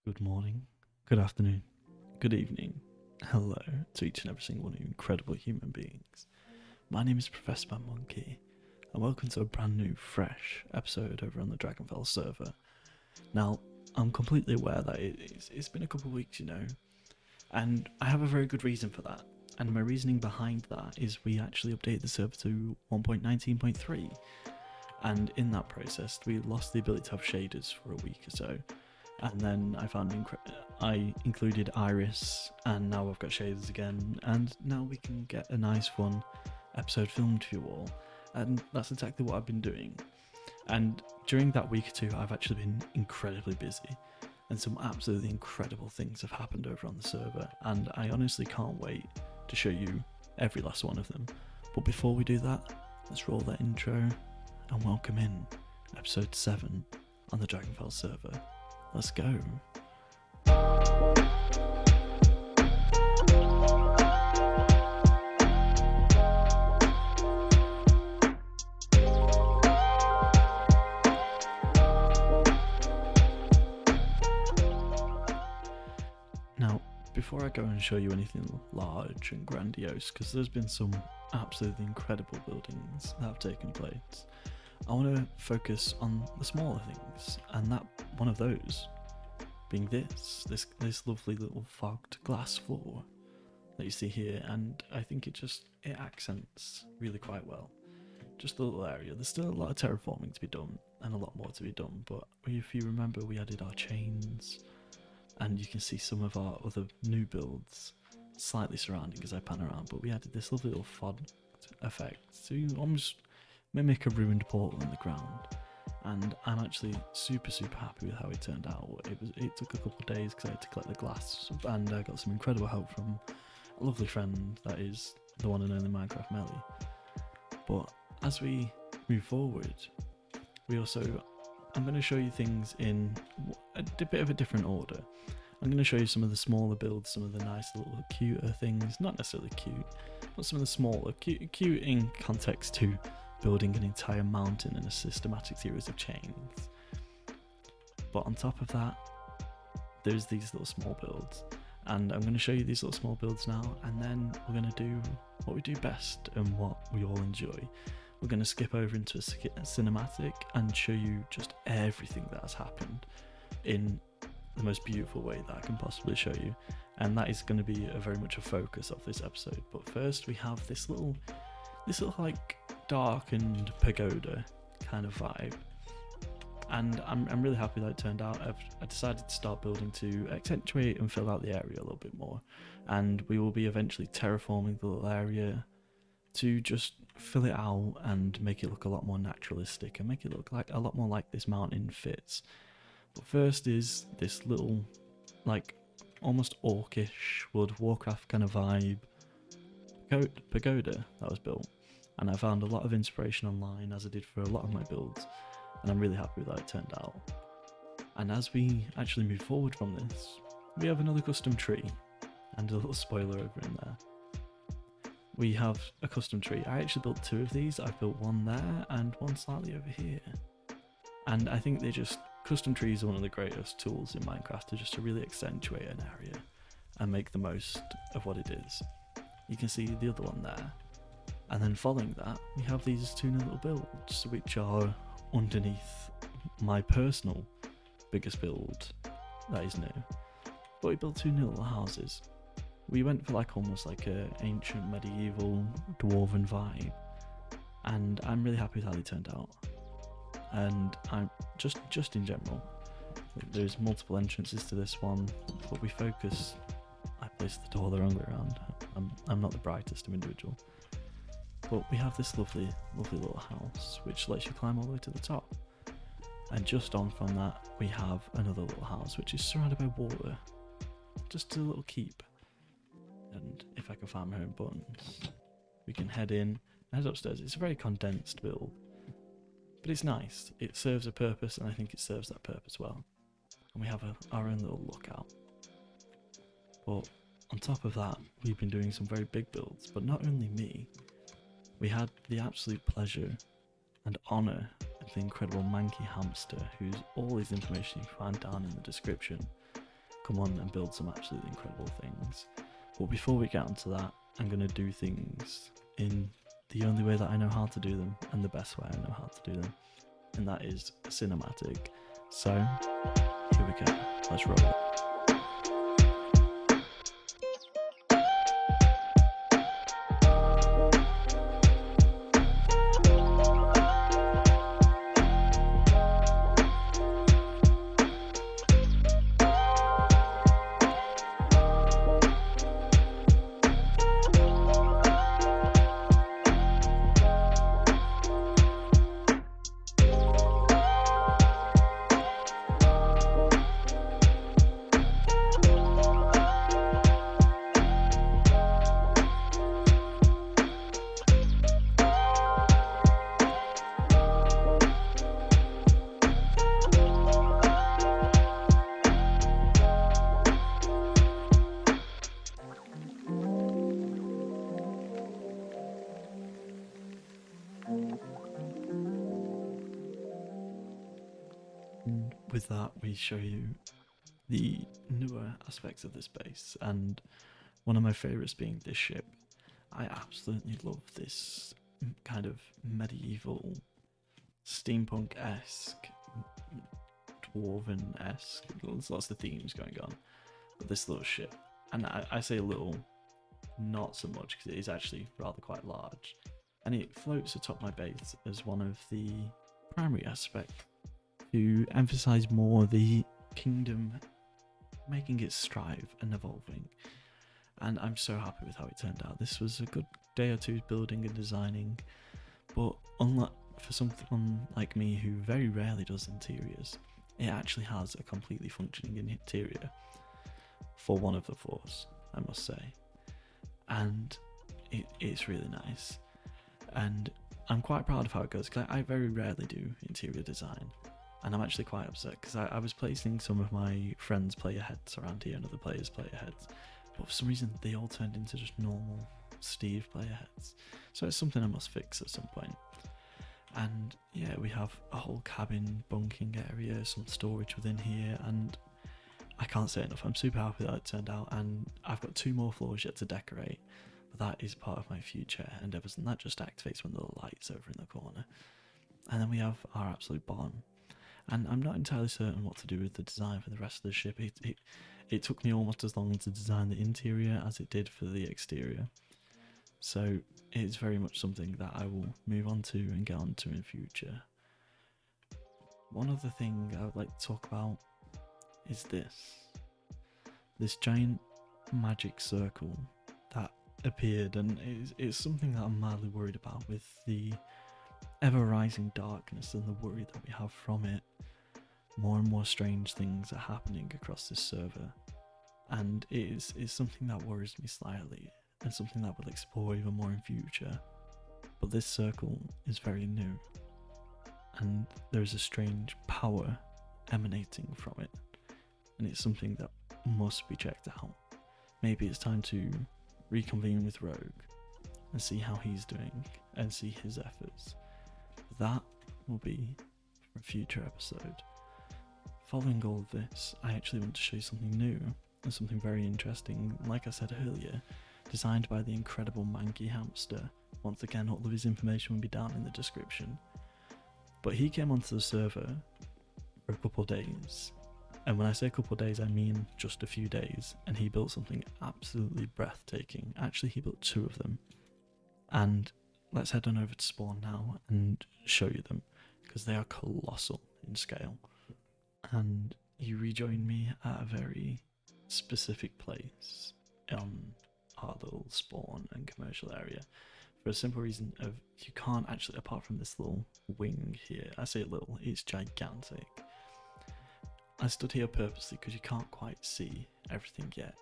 Good morning, good afternoon, good evening, hello to each and every single one of you incredible human beings. My name is Professor Manky, and welcome to a brand new, fresh episode over on the Dragonfell server. Now, I'm completely aware that it's been a couple of weeks, and I have a very good reason for that. And my reasoning behind that is we actually updated the server to 1.19.3, and in that process, we lost the ability to have shaders for a week or so. And then I found I included Iris, and now I've got shaders again, and now we can get a nice fun episode filmed for you all. And that's exactly what I've been doing. And during that week or two, I've actually been incredibly busy, and some absolutely incredible things have happened over on the server, and I honestly can't wait to show you every last one of them. But before we do that, let's roll that intro and welcome in episode 7 on the Dragonfell server. Let's go. Now, before I go and show you anything large and grandiose, because there's been some absolutely incredible buildings that have taken place, I want to focus on the smaller things, and that one of those being this lovely little fogged glass floor that you see here, and I think it accents really quite well. Just a little area. There's still a lot of terraforming to be done, and a lot more to be done, but if you remember, we added our chains, and you can see some of our other new builds slightly surrounding as I pan around, but we added this lovely little fogged effect to almost mimic a ruined portal in the ground, and I'm actually super happy with how it turned out. It took a couple of days because I had to collect the glass, and I got some incredible help from a lovely friend that is the one and only Minecraft Melly. But as we move forward, I'm going to show you things in a bit of a different order. I'm going to show you some of the smaller builds, some of the nice little cuter things, not necessarily cute, but some of the smaller, cute in context to building an entire mountain in a systematic series of chains. But on top of that, there's these little small builds, and I'm going to show you these little small builds now, and then we're going to do what we do best and what we all enjoy. We're going to skip over into a cinematic and show you just everything that has happened in the most beautiful way that I can possibly show you, and that is going to be very much a focus of this episode. But first, we have this little like darkened pagoda kind of vibe, and I'm really happy that it turned out. I decided to start building to accentuate and fill out the area a little bit more, and we will be eventually terraforming the little area to just fill it out and make it look a lot more naturalistic and make it look like a lot more like this mountain fits. But first is this little, like, almost orcish World of Warcraft kind of vibe pagoda that was built. And I found a lot of inspiration online, as I did for a lot of my builds, and I'm really happy with how it turned out. And as we actually move forward from this, we have another custom tree, and a little spoiler over in there. We have a custom tree. I actually built 2 of these. I've built one there and one slightly over here. And I think custom trees are one of the greatest tools in Minecraft to really accentuate an area and make the most of what it is. You can see the other one there. And then following that, we have these 2 new little builds, which are underneath my personal biggest build that is new. But we built 2 new little houses. We went for almost like a ancient medieval dwarven vibe, and I'm really happy with how they turned out. And I'm just in general, there's multiple entrances to this one, but I placed the door the wrong way around. I'm not the brightest of individual. But we have this lovely little house which lets you climb all the way to the top. And just on from that, we have another little house which is surrounded by water. Just a little keep. And if I can find my own buttons, we can head in and head upstairs. It's a very condensed build, but it's nice. It serves a purpose, and I think it serves that purpose well. And we have our own little lookout. But on top of that, we've been doing some very big builds, but not only me. We had the absolute pleasure and honour of the incredible manky hamster, whose all his information you can find down in the description, come on and build some absolutely incredible things. But before we get onto that, I'm going to do things in the only way that I know how to do them and the best way I know how to do them, and that is cinematic. So here we go, let's roll it. And with that, we show you the newer aspects of this base, and one of my favourites being this ship. I absolutely love this kind of medieval, steampunk-esque, dwarven-esque, there's lots of themes going on, but this little ship, and I say little, not so much because it is actually rather quite large, and it floats atop my base as one of the primary aspects to emphasize more the kingdom, making it strive and evolving. And I'm so happy with how it turned out. This was a good day or two building and designing, but unlike for someone like me who very rarely does interiors, it actually has a completely functioning interior for one of the floors, I must say, and it's really nice. And I'm quite proud of how it goes, because I very rarely do interior design, and I'm actually quite upset because I was placing some of my friends' player heads around here and other players' player heads, but for some reason they all turned into just normal Steve player heads, so it's something I must fix at some point. And yeah, we have a whole cabin bunking area, some storage within here, and I can't say enough, I'm super happy that it turned out, and I've got 2 more floors yet to decorate, but that is part of my future endeavours, and that just activates when the lights over in the corner. And then we have our absolute bottom, and I'm not entirely certain what to do with the design for the rest of the ship. It took me almost as long to design the interior as it did for the exterior, so it's very much something that I will move on to and get on to in future. One other thing I would like to talk about is this giant magic circle that appeared, and it's something that I'm mildly worried about with the ever rising darkness and the worry that we have from it. More and more strange things are happening across this server, and it is something that worries me slightly, and something that we'll explore even more in future. But this circle is very new, and there is a strange power emanating from it, and it's something that must be checked out. Maybe it's time to reconvene with Rogue and see how he's doing and see his efforts. That will be for a future episode. Following all of this, I actually want to show you something new and something very interesting, like I said earlier, designed by the incredible Manky hamster. Once again, all of his information will be down in the description. But he came onto the server for a couple of days, and when I say a couple of days, I mean just a few days, and he built something absolutely breathtaking. Actually, he built 2 of them, and let's head on over to spawn now and show you them, because they are colossal in scale. And you rejoin me at a very specific place on our little spawn and commercial area, for a simple reason of you can't actually, apart from this little wing here, I say little, it's gigantic. I stood here purposely because you can't quite see everything yet,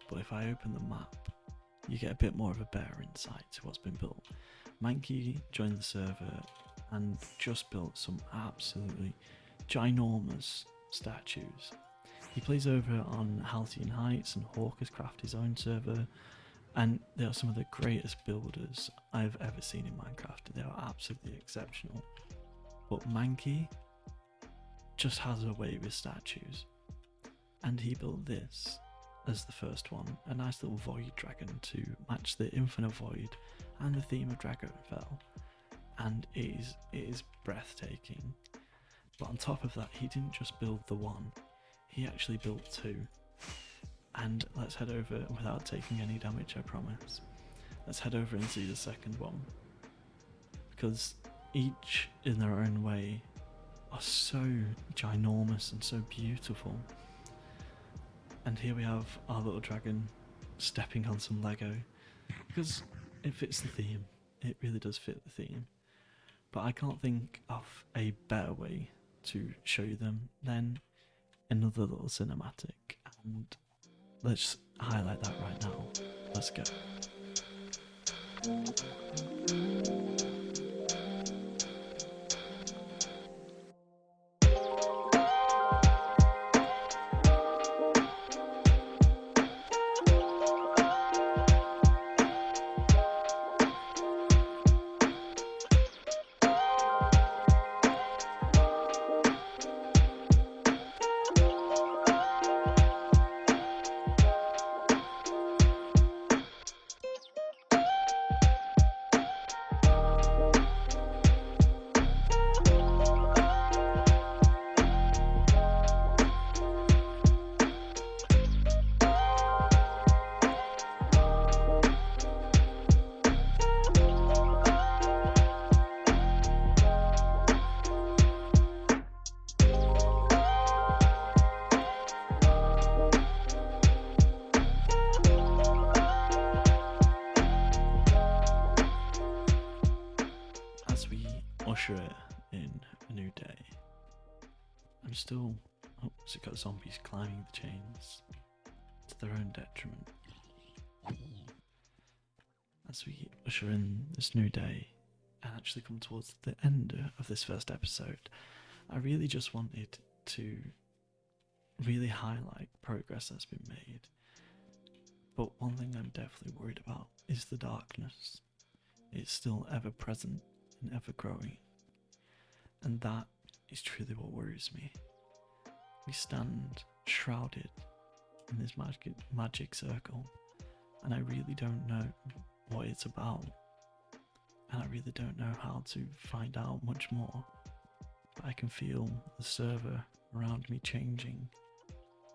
but if I open the map, you get a bit more of a better insight to what's been built. Manky joined the server and just built some absolutely ginormous statues. He plays over on Halcyon Heights, and Hawk has crafted his own server, and they are some of the greatest builders I've ever seen in Minecraft. They are absolutely exceptional. But Manky just has a way with statues. And he built this as the first one, a nice little void dragon to match the infinite void and the theme of Dragonfell. And it is breathtaking. But on top of that, he didn't just build the one, he actually built two. And let's head over without taking any damage, I promise. Let's head over and see the second one. Because each in their own way are so ginormous and so beautiful. And here we have our little dragon stepping on some Lego. Because it fits the theme. It really does fit the theme. But I can't think of a better way to show you them than another little cinematic. And let's highlight that right now. Let's go. Usher in a new day. I'm still. Oh, so it got zombies climbing the chains to their own detriment. As we usher in this new day and actually come towards the end of this first episode, I really just wanted to really highlight progress that's been made. But one thing I'm definitely worried about is the darkness. It's still ever present and ever growing. And that is truly what worries me. We stand shrouded in this magic circle, and I really don't know what it's about. And I really don't know how to find out much more. But I can feel the server around me changing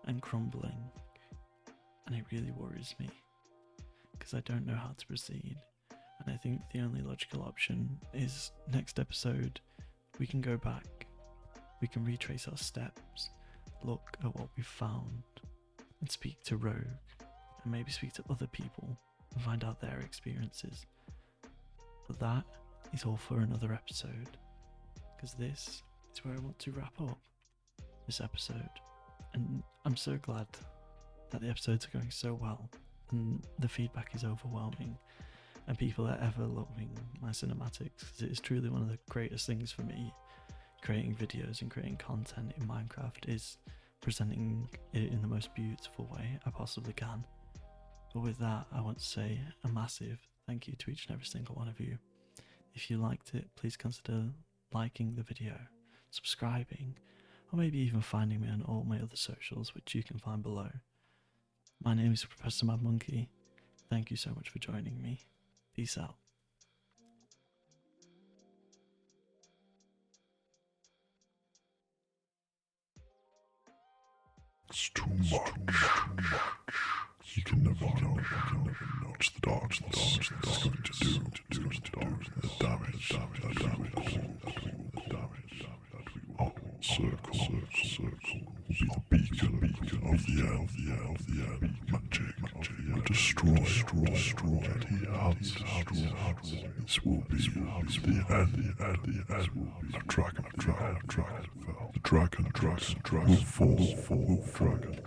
and crumbling. And it really worries me, because I don't know how to proceed. And I think the only logical option is next episode we can go back, we can retrace our steps, look at what we've found, and speak to Rogue, and maybe speak to other people and find out their experiences. But that is all for another episode, because this is where I want to wrap up this episode. And I'm so glad that the episodes are going so well, and the feedback is overwhelming. And people are ever loving my cinematics, because it is truly one of the greatest things for me. Creating videos and creating content in Minecraft is presenting it in the most beautiful way I possibly can. But with that, I want to say a massive thank you to each and every single one of you. If you liked it, please consider liking the video, subscribing, or maybe even finding me on all my other socials, which you can find below. My name is Professor Mad Monkey. Thank you so much for joining me. Peace out. It's too much. You can never know. It's the darkness that's going to do the damage that we will circle be the beacon of the end, magic, destroy that he has. This will be the end of Dragonfell. The dragon will fall.